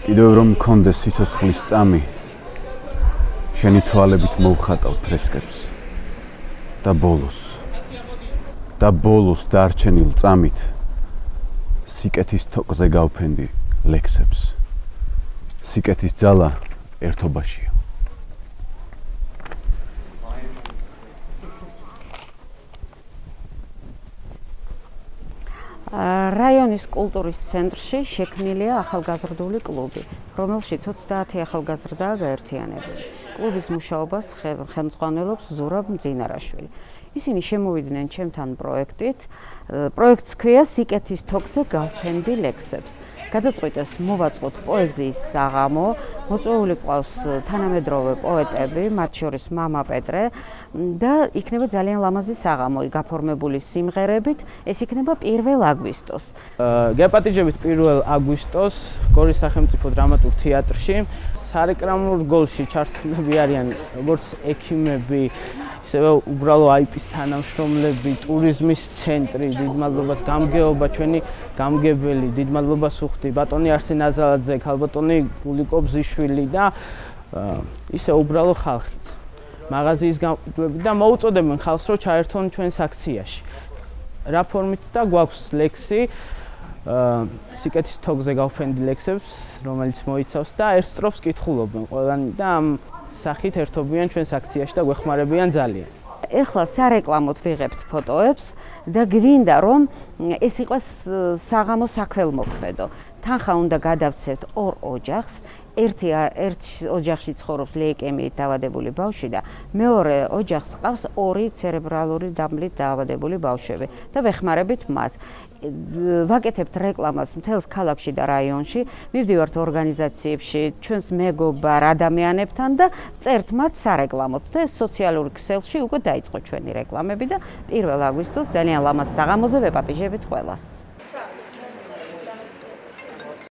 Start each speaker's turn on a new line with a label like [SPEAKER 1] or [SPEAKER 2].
[SPEAKER 1] კიდევ რომ მქონდეს სიცოცხლის წამი, შენი თვალებით მოვხატავ ფრესკებს და ბოლოს დარჩენილ წამით სიკეთის თოკზე გავფენდი ლექსებს. სიკეთის ძალა ერთობაშია.
[SPEAKER 2] რაიონის კულტურის ცენტრში შექმნილია ახალგაზრდული კლუბი, რომელშიც 30 ახალგაზრდაა გაერთიანებული. კლუბის მუშაობას ხელმძღვანელობს ზურაბ მძინარაშვილი. ისინი შემოვიდნენ ჩემთან პროექტით. პროექტს ჰქვია სიკეთის თოკზე გავფენდი ლექსებს. გადაწყვიტეს მოვაწყოთ პოეზიის საღამო, მოწვეული ყავს თანამედროვე პოეტები, მათ შორის მამა პეტრე და იქნება ძალიან ლამაზი საღამო, გაფორმებული სიმღერებით. ეს იქნება 1 აგვისტოს.
[SPEAKER 3] გეპატიჟებით 1 აგვისტოს გორის სახელმწიფო დრამატულ თეატრში სარეკლამო რგოლში ჩართულები არიან როგორც ექიმები, ისევე უბრალო IP-ის თანამშრომლები, ტურიზმის ცენტრი, დიდ მადლობას გამგეობა ჩვენი გამგებელი, დიდ მადლობას უხდი ბატონი არსენ აზალაძე, ქალბატონი გულიკო ბზიშვილი და ისე უბრალო ხალხიც. მაღაზიის გამგებლები და მოუწოდებენ ხალხს რომ ჩაერთონ ჩვენს აქციაში. რა ფორმით და გვაქვს ლექსი სიკეთის თოკზე გავფენდი ლექსებს, რომელიც მოიცავს და ერთ სტროფს კითხულობენ ყველანი და ამ სახით ერთობიან ჩვენს აქციაში და გვეხმარებიან ძალიან.
[SPEAKER 2] ეხლა სარეკლამოდ ვიღებთ ფოტოებს და გვინდა რომ ეს იყოს საღამო საქველმოქმედო. თანხა უნდა გადავცეთ 2 ოჯახს. ერთ ოჯახში ცხოვრობს ლეიკემიით დაავადებული ბავშვი და მეორე ოჯახს ყავს 2 ცერებრალური დამბლით დაავადებული ბავშვები და ვეხმარებით მათ. ვაკეთებთ რეკლამას მთელს ქალაქში და რაიონში, მივდივართ ორგანიზაციებში, ჩვენს მეგობარ ადამიანებთან და წერთ მათ სარეკლამოდ და სოციალურ ქსელში უკვე დაიწყო ჩვენი რეკლამები და 1 აგვისტოს ძალიან ლამაზ საღამოზე ვეპატიჟებით ყველას.